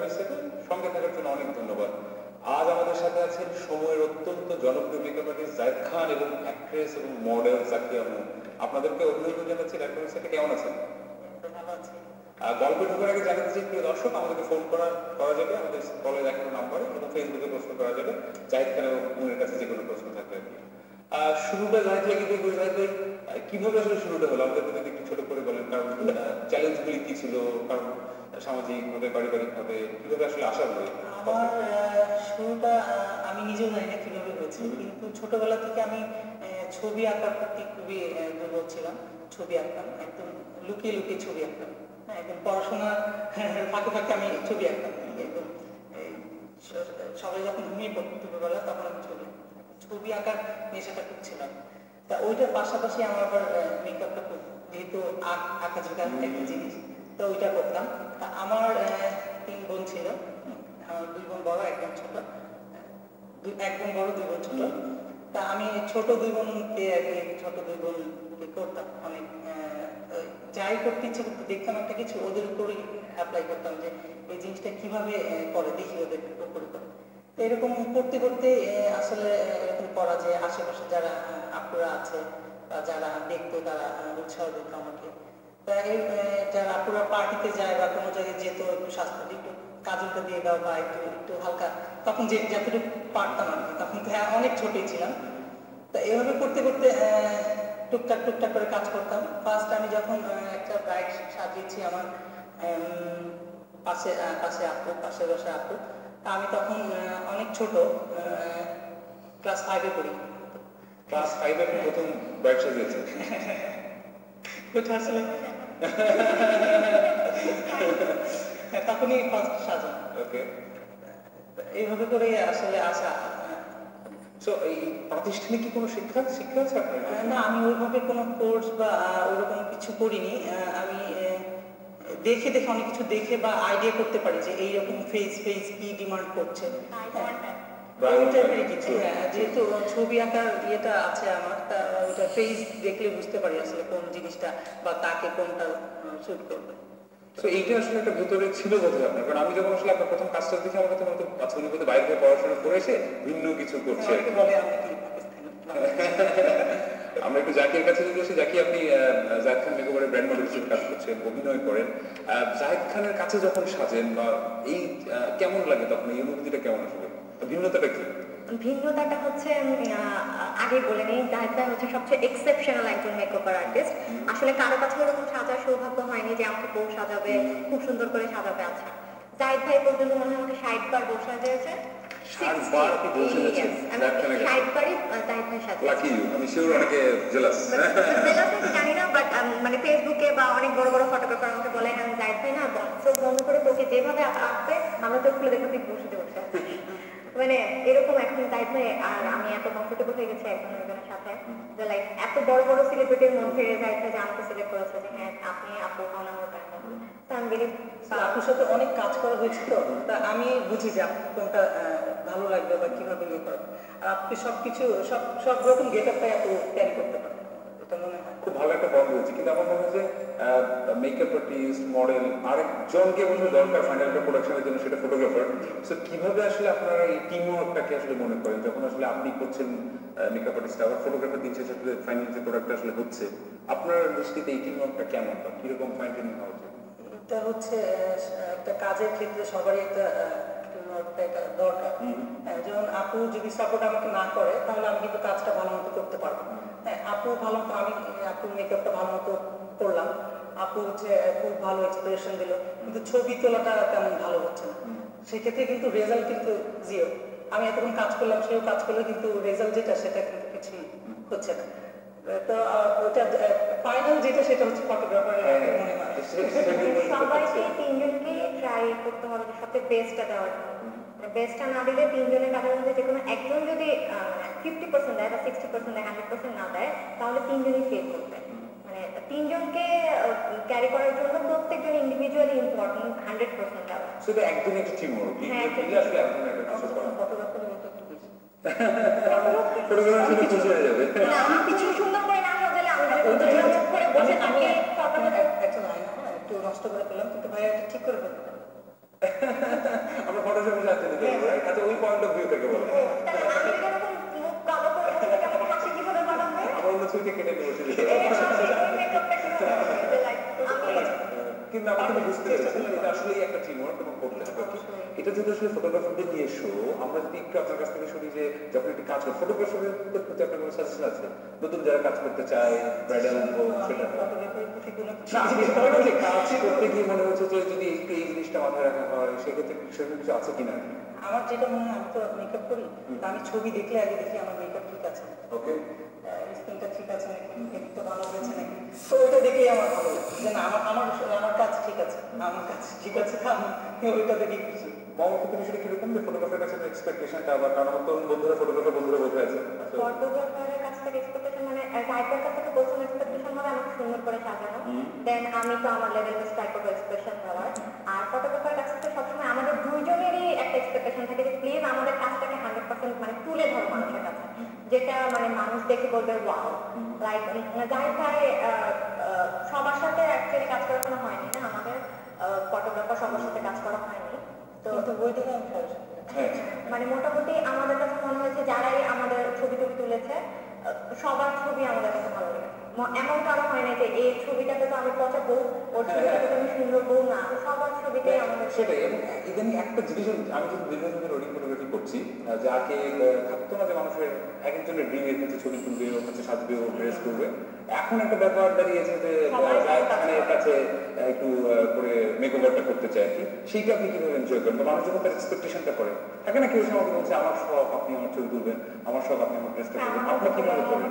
27 সঙ্গে থাকার জন্য অনেক ধন্যবাদ। আজ আমাদের সাথে আছেন সময়ের অত্যন্ত জনপ্রিয় মেকআপ আর্টিস্ট জাহিদ খান এবং অ্যাক্ট্রেস এবং মডেল জাকিয়া আম্মু। আপনাদেরকে অভিনন্দন জানাচ্ছি। ডাক্তার সাথে কেমন আছেন? ভালো আছি। গল্পে ঢোকার আগে জানাতে চাই প্রিয় দর্শক, আমাদেরকে ফোন করা যাবে আমাদের কলে দেখানো নাম্বারে এবং ফেসবুকে প্রশ্ন করা যাবে জাহিদ খান এবং আম্মুর কাছে যে কোনো প্রশ্ন থাকবে আর কি। শুরুটা জাহিদ ভাই কিন্তু জাহিদ ভাই কিভাবে আসলে শুরুটা হলো আমাদের যদি একটু ছোট করে বলেন, কারণ চ্যালেঞ্জগুলি কি ছিল, কারণ সামাজিকভাবে পারিবারিকভাবে কিভাবে আসলে আসা হলো? আমার শুরুটা আমি নিজেও জানি না কিভাবে হয়েছে, কিন্তু ছোটবেলা থেকে আমি ছবি আঁকার প্রতি খুবই দুর্বল ছিলাম। ছবি আঁকতাম, একদম লুকিয়ে লুকিয়ে ছবি আঁকতাম। হ্যাঁ, একদম পড়াশোনার ফাঁকে ফাঁকে আমি ছবি আঁকতাম। একদম সবাই যখন ঘুমিয়ে পড়তো দুপুরবেলা তখন আমি ছবি আঁকার নেশাটা খুব ছিলাম। তা ওইটার পাশাপাশি আমার আবার মেকআপটা খুব, যেহেতু আঁকা ঝোঁকা একটা জিনিস, তো ওইটা করতাম। তা আমার 3 বোন ছিল, আমার 2 বোন বড়, 1 বোন ছোট। 1 বোন বড়, 2 বোন ছোট। তা আমি ছোট 2 বোনকে আর কি, ছোট 2 বোনকে করতাম অনেক, যাই করতে ইচ্ছে করতে দেখতাম একটা কিছু, ওদের উপরেই অ্যাপ্লাই করতাম যে এই জিনিসটা কিভাবে করে, দেখি ওদের উপরে করে। তো এরকম করতে করতে আসলে এরকম করা যে আশেপাশে যারা আপুরা আছে বা যারা দেখতো তারা উৎসাহ দিত আমাকে। তা এই যারা আপুরা পার্টিতে যায় বা কোনো জায়গায় যেত, একটু স্বাস্থ্য একটু কাজলটা দিয়ে দাও বা একটু একটু হালকা, তখন যতটুকু পারতাম আর কি, তখন তো অনেক ছোটই ছিলাম। তা এভাবে করতে করতে টুকটাক টুকটাক করে কাজ করতাম। ফার্স্ট আমি যখন একটা ব্রাইড সাজিয়েছি আমার পাশে আপু, পাশের বাসায় আপু, তা আমি তখন অনেক ছোট, ক্লাস 5-এ পড়ি। ক্লাস 5-এ প্রথম ব্রাইড সাজিয়েছেন? ওটা আসলে তখনই ফার্স্ট সাজা। ওকে, এইভাবে করে আসলে আসা। সো এই প্রাতিষ্ঠানিক কি কোনো শিক্ষা আছে আপনার? না, আমি ওইভাবে কোনো কোর্স বা ওইরকম কিছু করিনি। আমি দেখে দেখে অনেক কিছু দেখে বা আইডিয়া করতে পারি যে এইরকম ফেস কি ডিমান্ড করছে, কিছু। হ্যাঁ, যেহেতু ছবি আঁকার ইয়েটা আছে আমার, তা ওটা ফেস দেখলে বুঝতে পারি আসলে কোন জিনিসটা বা তাকে কোনটা শুট করবে। তো এইটা আসলে একটা ভেতরে ছিল বোধহয় আপনার, কারণ আমি যখন আসলে আপনার প্রথম কাজটা দেখে আমার কাছে মনে হতো আচ্ছা উনি বোধহয় বাইরে থেকে পড়াশোনা করে এসে ভিন্ন কিছু করছে। বলে আমি কি পাকিস্তানি। আমরা একটু জাকির কাছে যদি আসি, জাকি আপনি জাহিদ খান মেকওভারের ব্র্যান্ড মডেল হিসেবে কাজ করছেন, অভিনয় করেন। জাহিদ খানের কাছে যখন সাজেন বা এই কেমন লাগে তখন, এই অনুভূতিটা কেমন আসলে, ভিন্নতাটা কি? ভিন্নতাটা হচ্ছে আগে বলে নিই, জাহিদ ভাই হচ্ছে সবচেয়ে এক্সেপশনাল একজন মেকওভার আর্টিস্ট। আসলে কারো কাছে এরকম সাজার সৌভাগ্য হয়নি যে আমাকে বউ সাজাবে, খুব সুন্দর করে সাজাবে। আচ্ছা, জাহিদ ভাই পর্যন্ত মনে হয় আমাকে 60 বার বউ সাজিয়েছে। 60 বার কি বউ সাজিয়েছে? 60 বারই জাহিদ ভাই সাজিয়েছে। লাকি ইউ, আমি শিওর অনেকে জেলাস। জানি না, বাট মানে ফেসবুকে বা অনেক বড় বড় ফটোগ্রাফার আমাকে বলে হ্যাঁ জাহিদ ভাই না চোখ বন্ধ করে তোকে যেভাবে আঁকবে আমরা চোখ খুলে দেখো তুই বসে বসে মানে এরকম। এখন জাহিদ ভাই আর আমি এত কমফোর্টেবল হয়ে গেছি একজনের সাথে যে লাইক এত বড় বড় সেলিব্রিটির মধ্যে জাহিদ ভাই যে আমাকে সিলেক্ট করেছে যে হ্যাঁ আপনি আপু হন আমার ব্র্যান্ড। আপুর সাথে অনেক কাজ করা হয়েছে, তো তা আমি বুঝি যে আপু কোনটা ভালো লাগবে বা কিভাবে ইয়ে করবে। আর আপনি সবকিছু সব রকম গেট আপটাই আপু ক্যারি করতে পারেন, এটা মনে হয় খুব ভালো একটা বন্ধ হয়েছে। কিন্তু আমার মনে হয় যে মেকআপ আর্টিস্ট, মডেল, আরেকজনকে বলতে দরকার ফাইনাল একটা প্রোডাকশনের জন্য, সেটা ফটোগ্রাফার। সো কিভাবে আসলে আপনারা এই টিম ওয়ার্কটাকে আসলে মনে করেন যখন আসলে আপনি করছেন মেকআপ আর্টিস্ট, আবার ফটোগ্রাফার দিচ্ছে, সাথে ফাইনাল যে প্রোডাক্টটা আসলে হচ্ছে, আপনার দৃষ্টিতে এই টিম ওয়ার্কটা কেমন বা কিরকম ফাইন্ডিং হওয়া উচিত? এটা হচ্ছে একটা কাজের ক্ষেত্রে সবারই একটা দরকার। যেমন আপু যদি সাপোর্ট আমাকে না করে তাহলে আমি কিন্তু কাজটা ভালো মতো করতে পারবো। হ্যাঁ, আপু ভালো মতো, আমি আপুর মেকআপটা ভালো মতো করলাম, আপু হচ্ছে খুব ভালো এক্সপ্রেশন দিল, কিন্তু ছবি তোলাটা তেমন ভালো হচ্ছে না। সেক্ষেত্রে কিন্তু রেজাল্ট কিন্তু জিরো। আমি এতক্ষণ কাজ করলাম, সেও কাজ করলে কিন্তু রেজাল্ট যেটা সেটা কিন্তু কিছুই হচ্ছে না। তো ওটা ফাইনাল যেটা সেটা হচ্ছে ফটোগ্রাফারের মনে হয়। সবাইকে 3 জনকে ট্রাই করতে হবে সবচেয়ে বেস্টটা দেওয়ার। বেস্টটা না দিলে 3 জনের কাজের মধ্যে যে কোনো একজন যদি 50% দেয় বা 60% দেয়, 100% না দেয়, তাহলে 3 জনই ফেল করবে। মানে 3 জনকে ক্যারি করার জন্য প্রত্যেকজন ইন্ডিভিজুয়ালি ইম্পর্টেন্ট, 100% দেওয়া। শুধু একদিন একটা টিম ওয়ার্ক, আসলে একদিন একটা কিছু করা। ফটোগ্রাফারের মতো একটু বেশি ফটোগ্রাফার খুশি হয়ে যাবে। না, আমি কিছু সুন্দর করে না সাজালে আমি করে বসে থাকি। একটা লাইন একটু নষ্ট করে ফেললাম, কিন্তু ভাইয়া এটা ঠিক করে ফেলতে পারেন। আমরা ফটোশপের সাহায্য নিতে পারবো, right? আচ্ছা, ওই পয়েন্ট অফ ভিউ থেকে বলেন। তাহলে আমি যেরকম মুখ কালো করে আছি, তাহলে হাসি কিভাবে বানাবে? আমরা অন্য ছবিতে কেটে নিয়ে বসে দিতে এই পারবো। হাসি, এই মেকআপটা কিভাবে হবে? যে like আমি কিন্তু আমি কিন্তু বুঝতে পেরেছি এটা আসলেই একটা টিম ওয়ার্ক এবং করতে হবে। এটা যদি আসলে ফটোগ্রাফারদের নিয়ে এসো, আমরা যদি একটু আপনার কাছ থেকে শুনি যে যখন একটি কাজ করে ফটোগ্রাফারদের প্রতি আপনার কোনো সাজেশন আছে, নতুন যারা কাজ করতে চায় ব্রাইডাল হোক সেটা কাজ করতে গিয়ে মনে হচ্ছে যে যদি একটু এই জিনিসটা মাথায় রাখা হয় সেক্ষেত্রে সেরকম কিছু আছে কিনা? আমার যেটা মনে হয়, আমি তো মেকআপ করি, তা আমি ছবি দেখলে আগে দেখি আমার মেকআপ ঠিক আছে, ওকে, স্কিনটা ঠিক আছে নাকি, মেকআপটা ভালো হয়েছে নাকি, তো ওইটা দেখলেই আমার ভালো লাগে যে না আমার আমার আমার কাজ ঠিক আছে, আমার কাজ ঠিক আছে, আমি ওইটা দেখেই খুশি। মামার ক্ষেত্রে বিষয়টা কিরকম যে ফটোগ্রাফারের কাছে এক্সপেকটেশনটা বা কারণ আমার তরুণ বন্ধুরা ফটোগ্রাফার বন্ধুরা বসে আছে, ফটোগ্রাফারের কাছ থেকে এক্সপেকটেশন মানে টাইপের কাছ থেকে প্রথম এক্সপেকটেশন হবে আমাকে সুন্দর করে সাজানো, দেন আমি তো আমার লেভেল বেস ট্রাই করবো এক্সপ্রেশন দেওয়ার। আর ফটোগ্রাফারের কাছ থেকে সবসময় আমাদের দুইজনেরই একটা এক্সপেকটেশন থাকে যে প্লিজ আমাদের কাজটাকে 100% মানে তুলে ধরো মানুষের কাছে, যেটা মানে মানুষ দেখে বলবে ওয়াও। লাইক যাই ভাই সবার সাথে অ্যাকচুয়ালি কাজ করা কোনো হয়নি না, আমাদের ফটোগ্রাফার সবার সাথে কাজ করা হয়নি, তো ওইটাকে আমি সহজ মানে মোটামুটি আমাদের কাছে মনে হয়েছে যারাই আমাদের ছবি টবি তুলেছে সবার ছবি আমাদের কাছে ভালো লেগেছে। এমন কারো হয় না যে এই ছবিটাতে তো আমি পচা বউ, ওর ছবিটাতে তো আমি সুন্দর বউ না, সবার ছবিতেই আমাদের সেটাই। এবং ইদানিং একটা জিনিস আমি কিন্তু দীর্ঘদিন ধরে ওয়েডিং ফটোগ্রাফি করছি, যে আগে থাকতো না যে মানুষের এক একজনের ড্রিমের ক্ষেত্রে ছবি তুলবে, ওর কাছে সাজবে, ও ড্রেস করবে। এখন একটা ব্যাপার দাঁড়িয়েছে যে জায়েদ খানের কাছে একটু করে মেকওভারটা করতে চায় আর কি, সেইটা আপনি কিভাবে এনজয় করেন? মানুষ যখন তার এক্সপেকটেশনটা করে থাকে না, কেউ এসে আমাকে বলছে আমার শখ আপনি আমার ছবি তুলবেন, আমার শখ আপনি আমার ড্রেসটা করবেন, আপনি কিভাবে করেন?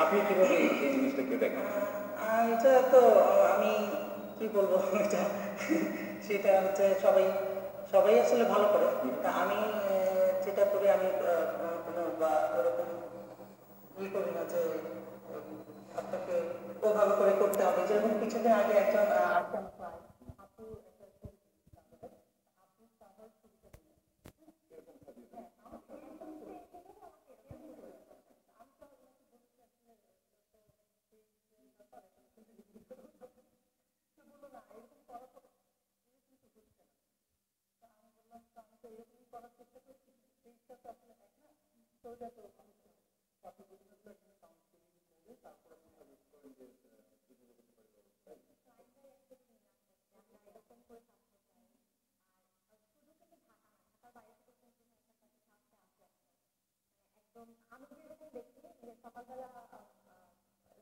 আপনি কিভাবে এই জিনিসটাকে দেখেন? এটা তো আমি কি বলবো, এটা সেটা হচ্ছে সবাই সবাই আসলে ভালো করে, তা আমি যেটা করি আমি কোনো বা ওরকম ই করি না যে আপনাকে ওভাবে করে করতে হবে। যেরকম কিছুদিন আগে একজন আমি যেরকম দেখি যে সকালবেলা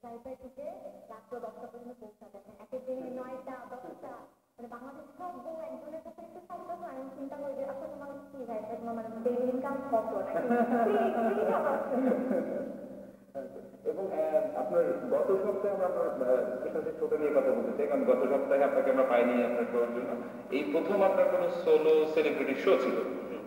জায়গায় থেকে রাত্র 10টা পর্যন্ত পৌঁছাতে এক এক দিনে 9টা 10টা, মানে বাংলাদেশ সব বউ একজনের কাছে একটু সাইডটা হয়, আমি চিন্তা করি যে আসলে তোমার কি জায়গায় তোমার মানে ডেইলি ইনকাম কত এবং আপনার গত সপ্তাহে আমরা আপনার সাথে ছোট নিয়ে কথা বলতে চাই, কারণ গত সপ্তাহে আপনাকে আমরা পাইনি আপনার শোর জন্য। এই প্রথম আপনার কোনো সোলো সেলিব্রিটি শো ছিল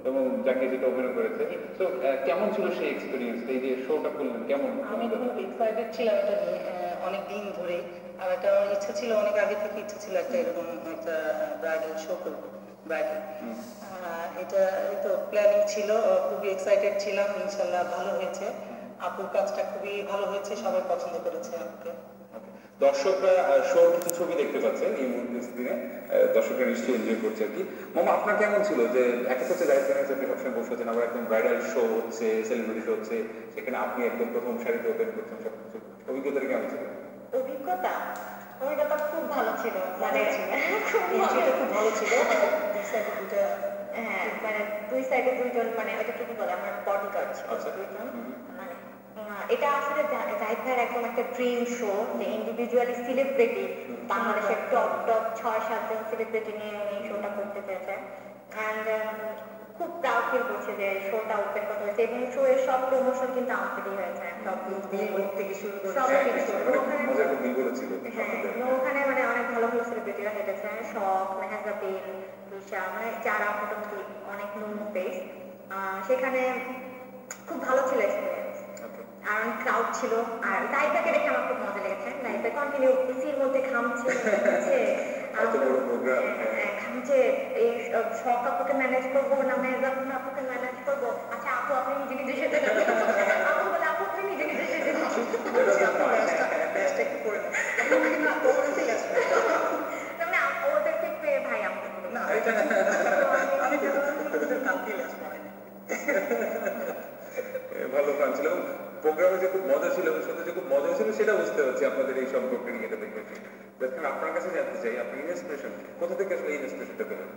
এবং যাকে যেটা অভিনয় করেছে, তো কেমন ছিল সেই এক্সপিরিয়েন্স? এই যে শোটা করলেন কেমন? আমি খুব এক্সাইটেড ছিলাম এটা নিয়ে অনেক দিন ধরে, আর একটা আমার ইচ্ছা ছিল, অনেক আগে থেকে ইচ্ছা ছিল একটা এরকম একটা ব্রাইডাল শো করবো, ব্রাইডাল। এটা তো প্ল্যানিং ছিল, খুবই এক্সাইটেড ছিলাম, ইনশাল্লাহ ভালো হয়েছে, আপুর কাজটা খুবই ভালো হয়েছে, সবাই পছন্দ করেছে আমাকে। দর্শকরা শোর কিছু ছবি দেখতে পাচ্ছেন এই মুহূর্তে স্ক্রিনে, দর্শকরা নিশ্চয়ই এনজয় করছে আর কি। মামা আপনার কেমন ছিল যে এক হচ্ছে জায়েদ খানের আপনি সবসময় বসে আছেন, আবার একদম ব্রাইডাল শো হচ্ছে, সেলিব্রিটি শো হচ্ছে, সেখানে আপনি একদম প্রথম সারিতে ওপেন করছেন, সবকিছু অভিজ্ঞতাটা কেমন ছিল? অভিজ্ঞতা খুব ভালো ছিল, মানে খুব ভালো ছিল। হ্যাঁ, মানে দুই সাইডে দুইজন, মানে ওইটা কি বলে আমার বডিগার্ড ছিল দুইজন, মানে এটা আসলে জাহিদ ভাইয়ের একদম একটা ড্রিম শো, যে ইন্ডিভিজুয়ালি সেলিব্রিটি বাংলাদেশের টপ 6-7 জন সেলিব্রিটি নিয়ে উনি শোটা করতে চেয়েছেন। অ্যান্ড খুব প্রাউড ফিল করছে যে শোটা ওপেন করতে হয়েছে, এবং শো এর সব প্রমোশন কিন্তু আমাদেরই হয়েছে, সব থেকে শুরু করে সব কিছু। ওখানে মানে অনেক ভালো ভালো সেলিব্রিটিরা হেঁটেছে, শখ, মেহেজাবিন, তুষা, মানে যারা মোটামুটি অনেক নুন ফেস। সেখানে খুব ভালো ছিল এক্সপিরিয়েন্স, আর অনেক ক্রাউড ছিল। আর লাইফটাকে দেখে আমার খুব মজা লেগেছে, লাইফে কন্টিনিউ এসির মধ্যে ঘামছে ঘামছে, এই শখ আপুকে ম্যানেজ করবো না মেহেজাবিন আপুকে ম্যানেজ করবো, আচ্ছা আপু আপনি নিজে নিজে সেজে আপু বলে আপু আপনি নিজে নিজে সেজে মানে ওদেরকে পেয়ে ভাই আমি ভালো ফান ছিল এবং প্রোগ্রামে যে খুব মজা ছিল ওর সাথে যে খুব মজা ছিল সেটা বুঝতে পারছি আপনাদের এই সম্পর্কে নিয়ে এটা দেখে। দেখেন আপনার কাছে জানতে চাই আপনার ইন্সপিরেশন কোথা থেকে আসলে এই ইন্সপিরেশনটা পেলেন?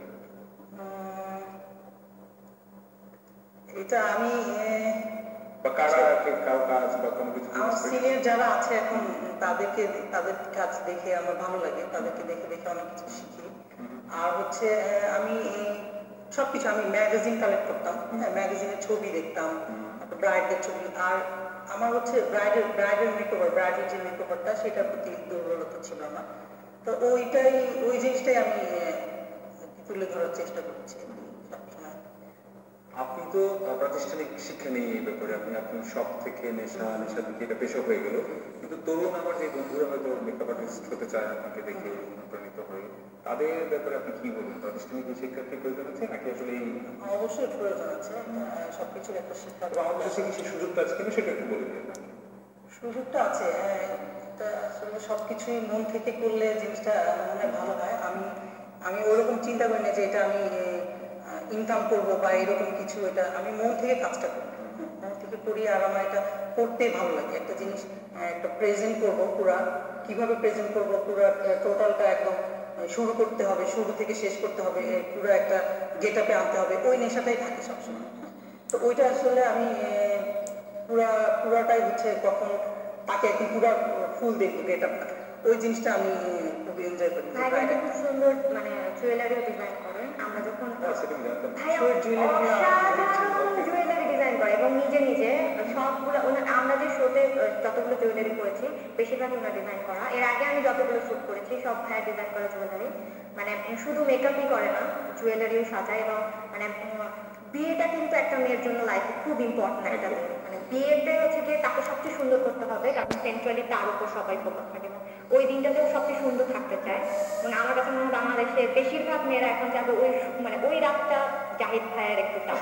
এটা আমি বা কারা কারো কাজ বা কোনো কিছু আমার সিনিয়র যারা আছে এখন তাদের কাজ দেখে আমার ভালো লাগে, তাদেরকে দেখে দেখে অনেক কিছু শিখি। আর হচ্ছে আমি সবকিছু আমি ম্যাগাজিন কালেক্ট করতাম, ম্যাগাজিনের ছবি দেখতাম, ব্রাইডদের ছবি। আর আমার হচ্ছে ব্রাইডের মেকওভার, ব্রাইডের যে মেকওভারটা সেটার প্রতি দুর্বলতা ছিল আমার। তো ওই জিনিসটাই আমি তুলে ধরার চেষ্টা করছি সবসময়। আপনি তো প্রাতিষ্ঠানিক শিক্ষা নেই এই ব্যাপারে, আপনি আপনার শখ থেকে নেশা থেকে এটা পেশা হয়ে গেল, কিন্তু তরুণ আমার যে বন্ধুরা হয়তো মেকআপ আর্টিস্ট হতে চায় আপনাকে দেখে অনুপ্রাণিত হয়ে, তাদের ব্যাপারে আপনি কি বলবেন? প্রাতিষ্ঠানিক শিক্ষার কি প্রয়োজন আছে নাকি আসলে এই? অবশ্যই প্রয়োজন আছে, সবকিছুর একটা শিক্ষা। আমাদের কাছে কি সেই সুযোগটা আছে কিনা সেটা একটু বলে দিন। সুযোগটা আছে, আসলে সবকিছুই মন থেকে করলে জিনিসটা মনে ভালো হয়। আমি ওরকম চিন্তা করি না যে এটা আমি ইনকাম করবো বা এরকম কিছু, এটা আমি মন থেকে কাজটা করি, মন থেকে করি। আর আমার এটা করতে ভালো লাগে। একটা জিনিস একটা প্রেজেন্ট করবো, কিভাবে প্রেজেন্ট করবো, টোটালটা একদম শুরু করতে হবে, শুরু থেকে শেষ করতে হবে, পুরো একটা গেট আপে আনতে হবে, ওই নেশাটাই থাকে সবসময়। তো ওইটা আসলে আমি পুরাটাই হচ্ছে কখন তাকে একদম পুরা ফুল দেখবো গেট আপটা, ওই জিনিসটা আমি খুবই এনজয় করি। খুব সুন্দর মানে জুয়েলারিও ডিজাইন করেন। আমরা যখন জুয়েলারি ডিজাইন করে এবং নিজে সবগুলো আমরা যে শোতে যতগুলো জুয়েলারি করেছি বেশিরভাগ ওনার ডিজাইন করা। এর আগে আমি যতগুলো শুট করেছি সব ভাইয়া ডিজাইন করা জুয়েলারি। মানে শুধু মেকআপই করে না, জুয়েলারিও সাজায়। এবং মানে বিয়েটা কিন্তু একটা মেয়ের জন্য লাইফে খুব ইম্পর্টেন্ট একটা দিন। মানে বিয়েতে হচ্ছে গিয়ে তাকে সবচেয়ে সুন্দর করতে হবে, কারণ সেন্ট্রালি তার উপর সবাই ফোকাস থাকে। ওই দিনটাতেও সবচেয়ে সুন্দর থাকতে চায়। মানে আমার কাছে মনে হয় বাংলাদেশে বেশিরভাগ মেয়েরা এখন যাবে ওই রাতটা জাহিদ ভাইয়ের একটু চাপ।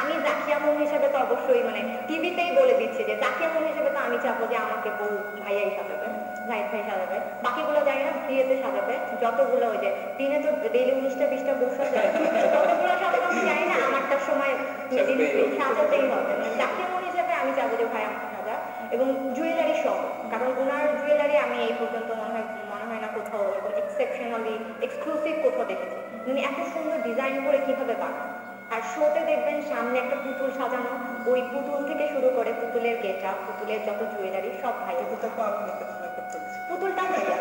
আমি জাকিয়া মন হিসেবে তো অবশ্যই মানে টিভিতেই বলে দিচ্ছি যে জাকিয়া মন হিসেবে তো আমি চাবো যে আমাকে বউ ভাইয়াই সাজাবে, জাহিদ ভাই সাজাবে। বাকিগুলো জানি না বিয়েতে সাজাবে যতগুলো, ওই যে দিনে তো ডেইলি 19টা-20টা বউ সাজায়, ততগুলো সাজাবে আমি জানি না, আমারটার সময় সাজাতেই হবে। জাকিয়া মন হিসেবে আমি চাবো যে ভাই আমাকে সাজা। এবং জুয়েলারি শখ, কারণ ওনার জুয়েলারি আমি এই পর্যন্ত মনে হয় না কোথাও এক্সেপশনালি এক্সক্লুসিভ কোথাও দেখেছি। উনি এত সুন্দর ডিজাইন করে কিভাবে বানান। আর শোতে দেখবেন সামনে একটা পুতুল সাজানো, ওই পুতুল থেকে শুরু করে পুতুলের গেটআপ, পুতুলের যত জুয়েলারি সব ভাইয়া। পুতুলটা ভাইয়া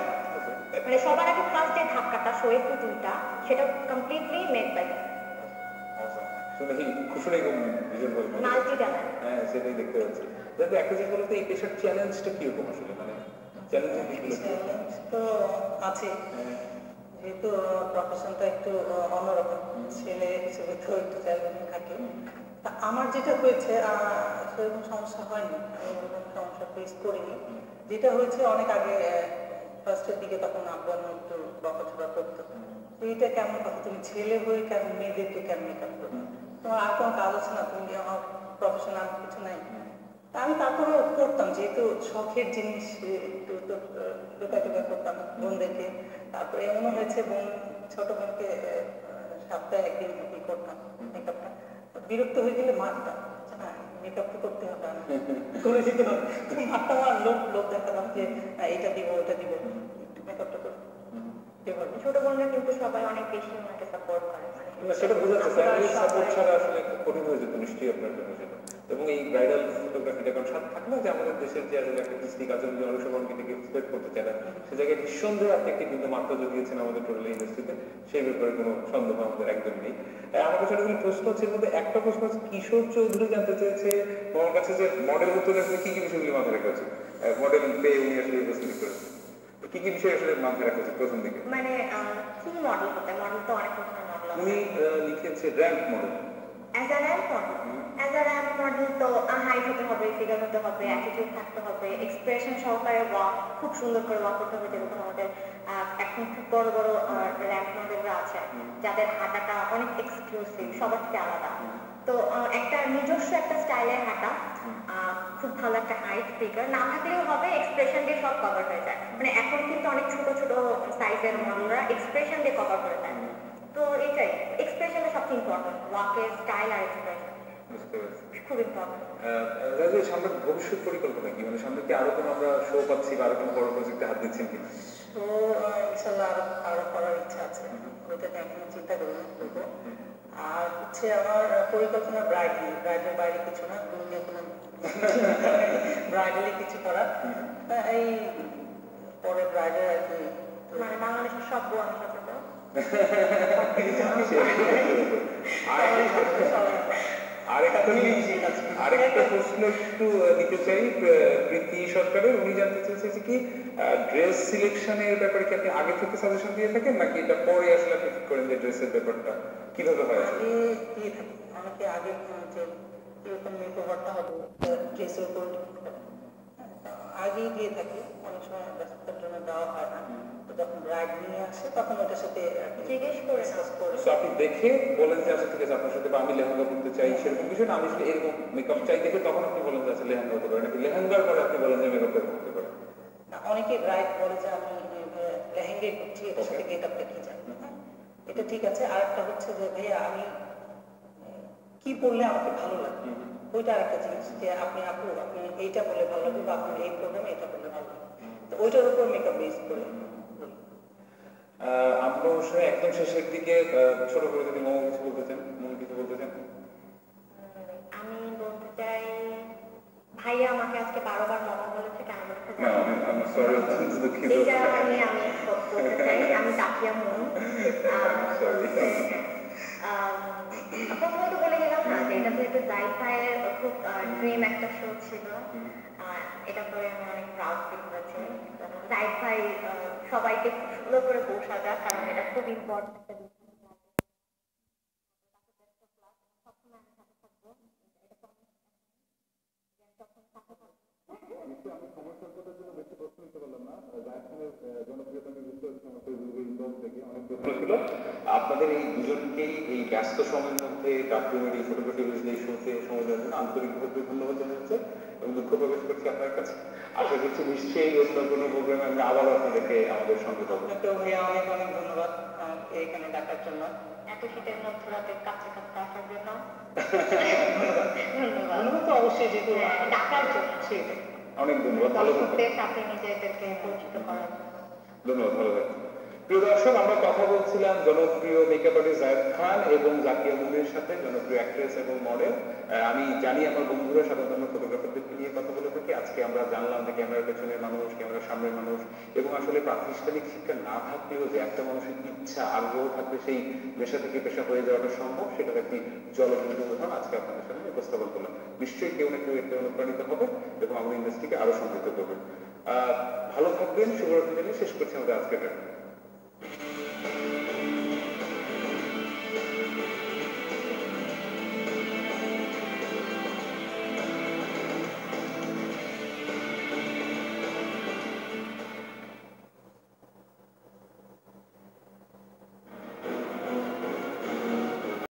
মানে সবার আগে ফার্স্ট যে ধাক্কাটা শোয়ের পুতুলটা, সেটা completely made by multi talent. হ্যাঁ, সেটাই দেখতে পাচ্ছি। যাতে একটা জিনিস বলতে এই পেশার চ্যালেঞ্জটা কিরকম আসলে, মানে চ্যালেঞ্জ তো আছে, যেহেতু প্রফেশনটা একটু অন্যরকম, ছেলে হিসেবে তো একটু চ্যালেঞ্জিং থাকে। তা আমার যেটা হয়েছে সেরকম সমস্যা হয়নি, এরকম সমস্যা ফেস করিনি। যেটা হয়েছে অনেক আগে ফার্স্টের দিকে, তখন আব্বু একটু বকাঝকা করতো, এইটা কেমন কথা, তুমি ছেলে হয়ে কেন মেয়েদেরকে কেন মেকআপ করো, তোমার আর কোনো কাজ আছে না, তুমি আমার প্রফেশনাল কিছু নাই। আমি তারপরেও করতাম, যেহেতু শখের জিনিস একটু তো টোকা করতাম বোনদেরকে। তারপরে এমনও হয়েছে ছোট বোনকে সপ্তাহে একদিন করতাম মেকআপটা, বিরক্ত হয়ে গেলে মারতাম, না মেকআপ তো করতে হবে, করে দিতে হবে, মারতাম। আর লোক দেখাতাম যে এটা দিব ওটা দিব, মেকআপটা করতে। ছোট বোনরা কিন্তু সবাই অনেক বেশি ওনাকে সাপোর্ট করে। সেটা বোঝা যাচ্ছে, ফ্যামিলির সাপোর্ট ছাড়া আসলে কঠিন হয়ে যেত নিশ্চয়ই আপনার জন্য সেটা। এবং এই ব্রাইডাল ফটোগ্রাফিটা, কারণ সাথে থাকে না যে আমাদের দেশের যে আসলে একটা কৃষ্টি কাজের যে অনেক সময় থেকে এক্সপেক্ট করতে চায় না, সে জায়গায় নিঃসন্দেহে আপনি একটি কিন্তু মাত্রা জুগিয়েছেন আমাদের টোটাল ইন্ডাস্ট্রিতে, সেই ব্যাপারে কোনো সন্দেহ আমাদের একদম নেই। আমার কাছে একটা প্রশ্ন হচ্ছে, এর মধ্যে একটা প্রশ্ন হচ্ছে, কিশোর চৌধুরী জানতে চেয়েছে আমার কাছে যে মডেল উত্তরে আসলে কি কি বিষয়গুলি মাথায় রাখা উচিত, মডেল পেয়ে উনি আসলে উপস্থিত করেছেন, কি কি বিষয় আসলে মাথায় রাখা উচিত প্রথম দিকে? মানে কি মডেল হতে, মডেল তো অনেক রকমের মডেল আছে। উনি লিখেছে ramp model. As a ramp model তো হাইট হতে হবে, ফিগার হতে হবে, অ্যাটিটিউড থাকতে হবে, এক্সপ্রেশন সহকারে ওয়াক, খুব সুন্দর করে ওয়াক করতে হবে। যেরকম আমাদের এখন খুব বড় বড় র্যাম্প মডেলরা আছে যাদের হাঁটাটা অনেক এক্সক্লুসিভ, সবার থেকে আলাদা। তো একটা নিজস্ব একটা স্টাইলের হাঁটা, খুব ভালো একটা হাইট, ফিগার না থাকলেও হবে, এক্সপ্রেশন দিয়ে সব কভার হয়ে যায়। মানে এখন কিন্তু অনেক ছোট ছোট সাইজের মডেলরা এক্সপ্রেশন দিয়ে কভার করে দেয়। তো এটাই, এক্সপ্রেশনটা সবচেয়ে ইম্পর্টেন্ট, ওয়াকের স্টাইল আর এক্সপ্রেশন। বুঝতে পারছি। খুব ইম্পর্টেন্ট। রাজু, সামনে ভবিষ্যৎ পরিকল্পনা কি, মানে সামনে কি আরো কোনো আমরা শো পাচ্ছি বা আরো কোনো বড় প্রজেক্টে হাত দিচ্ছেন কি? তো ইনশাল্লাহ আরো আরো করার ইচ্ছা আছে, ওইটাতে এখনো চিন্তা করি না করবো। আর হচ্ছে আমার পরিকল্পনা ব্রাইডের বাইরে কিছু না, দুনিয়া কোনো ব্রাইডালি কিছু করা, এই পরে ব্রাইডের আর কি মানে বাংলাদেশের সব বউ আমি সাথে তো আরেকটা প্রশ্ন একটু নিতে চাই প্রীতি সরকারের। উনি জানতে চেয়েছে কি ড্রেস সিলেকশনের ব্যাপারে কি আপনি আগে থেকে সাজেশন দিয়ে থাকেন নাকি এটা পরে আসলে আপনি ঠিক করেন যে ড্রেসের ব্যাপারটা কিভাবে হয়? আগে দিয়ে থাকি, অনেকে আগে যে এরকম মেকওভারটা হবে ড্রেসের উপর আগেই দিয়ে থাকি, অনেক সময় ব্যস্ততার জন্য দেওয়া হয় না। তো যখন ব্রাইড নিয়ে আসে তখন ওটার সাথে জিজ্ঞেস করে ডিসকাস করে তো আপনি দেখে বলেন যে আচ্ছা ঠিক আছে আপনার সাথে বা আমি লেহেঙ্গা পড়তে চাই সেরকম কিছু না, আমি আসলে এরকম মেকআপ চাই দেখে তখন আপনি বলেন যে আচ্ছা লেহেঙ্গা হতে পারে, নাকি লেহেঙ্গার পরে আপনি বলেন যে মেকআপ হতে পারে? না, অনেকে ব্রাইড বলে যে আমি লেহেঙ্গাই করছি, এটার সাথে গেটআপটা কি যায়, এটা ঠিক আছে। আরেকটা হচ্ছে যে ভাইয়া আমি কি পড়লে আমাকে ভালো লাগে, ওইটা আরেকটা জিনিস যে আপনি আপু আপনি এইটা বললে ভালো লাগবে বা আপনার এই প্রোগ্রামে এটা বললে ভালো লাগবে, তো ওইটার উপর মেকআপ বেস করে। আমরা অবশ্যই একদম শেষের দিকে ছোট করে যদি মোমো কিছু বলতে চান, আমি বলতে চাই ভাইয়া আমাকে আজকে 12 বার মামা বলেছে, কেন বলেছে না আমি সরি দুঃখিত, এটা নিয়ে আমি বলতে চাই আমি তাকিয়া মন প্রথমত বলে গেলাম না যে এটা যেহেতু জাহিদ ভাইয়ের খুব ড্রিম একটা শো ছিল, এটা করে আমি অনেক প্রাউড ফিল করেছি। জাহিদ ভাই সবাইকে খুব সুন্দর করে বউ সাজা, কারণ এটা খুব ইম্পর্টেন্ট একটা বিষয়। আপনাদের এই দুজনকেই এই ব্যস্ত সময়ের মধ্যে ডকুমেন্টারি ফটোগ্রাফি শোতে সময় দেওয়ার জন্য আন্তরিকভাবে ধন্যবাদ জানাচ্ছি এবং দুঃখ প্রকাশ করছি আপনার কাছে। আশা করছি নিশ্চয়ই অন্য কোনো প্রোগ্রামে আমরা আবারও আপনাদেরকে আমাদের সঙ্গে পাবো। আপনাকেও ভাইয়া অনেক অনেক ধন্যবাদ আমাকে এখানে ডাকার জন্য, এত শীতের মধ্যরাতে কাছে কাছে আসার জন্য ধন্যবাদ। তো অবশ্যই যেহেতু ডাকার জন্য সেটাই, অনেক ধন্যবাদ, ভালো থাকবেন। দর্শকদের সাথে নিজেদেরকে পরিচিত করার জন্য ধন্যবাদ, ভালো থাকবেন। প্রিয় দর্শক, আমরা কথা বলছিলাম জনপ্রিয় মেকআপ আর্টিস্ট জায়েদ খান এবং জাকিয়া মুনের সাথে, জনপ্রিয় অ্যাক্ট্রেস এবং মডেল। আমি জানি আমার বন্ধুরা সাধারণত আমরা ফটোগ্রাফারদেরকে নিয়ে কথা বলে থাকি, আজকে আমরা জানলাম যে ক্যামেরার পেছনের মানুষ, ক্যামেরার সামনের মানুষ, এবং আসলে প্রাতিষ্ঠানিক শিক্ষা না থাকলেও যে একটা মানুষের ইচ্ছা আগ্রহ থাকলে সেই পেশা থেকে পেশা হয়ে যাওয়াটা সম্ভব, সেটার একটি জলবিন্দু উদাহরণ আজকে আপনাদের সামনে উপস্থাপন করলাম। নিশ্চয়ই কেউ না কেউ এতে অনুপ্রাণিত হবে এবং আমাদের ইন্ডাস্ট্রিকে আরো সমৃদ্ধ করবে। ভালো থাকবেন, শুভরাত্রি জানিয়ে শেষ করছি আমাদের আজকের